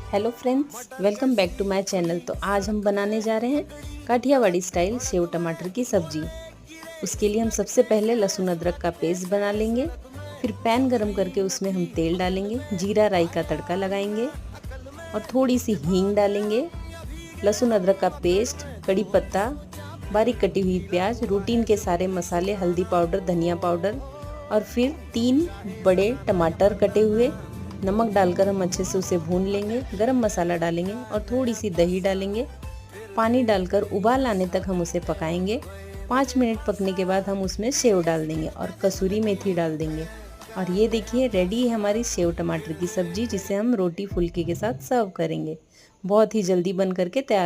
Hello friends, welcome back to my channel. तो आज हम बनाने जा रहे हैं काठियावाड़ी स्टाइल सेव टमाटर की सब्जी। उसके लिए हम सबसे पहले लहसुन अदरक का पेस्ट बना लेंगे। फिर पैन गरम करके उसमें हम तेल डालेंगे, जीरा राई का तड़का लगाएंगे और थोड़ी सी हींग डालेंगे। लहसुन अदरक का पेस्ट, कड़ी पत्ता, बारीक कटी हुई प्याज, रूटीन के सारे मसाले, हल्दी पाउडर, धनिया पाउडर और फिर 3 बड़े टमाटर कटे हुए। नमक डालकर हम अच्छे से उसे भून लेंगे। गरम मसाला डालेंगे और थोड़ी सी दही डालेंगे। पानी डालकर उबाल आने तक हम उसे पकाएंगे। 5 मिनट पकने के बाद हम उसमें सेव डाल देंगे और कसूरी मेथी डाल देंगे। और ये देखिए, रेडी है हमारी सेव टमाटर की सब्जी, जिसे हम रोटी फुल्की के साथ सर्व करेंगे। बहुत ही जल्दी बन करके तैयार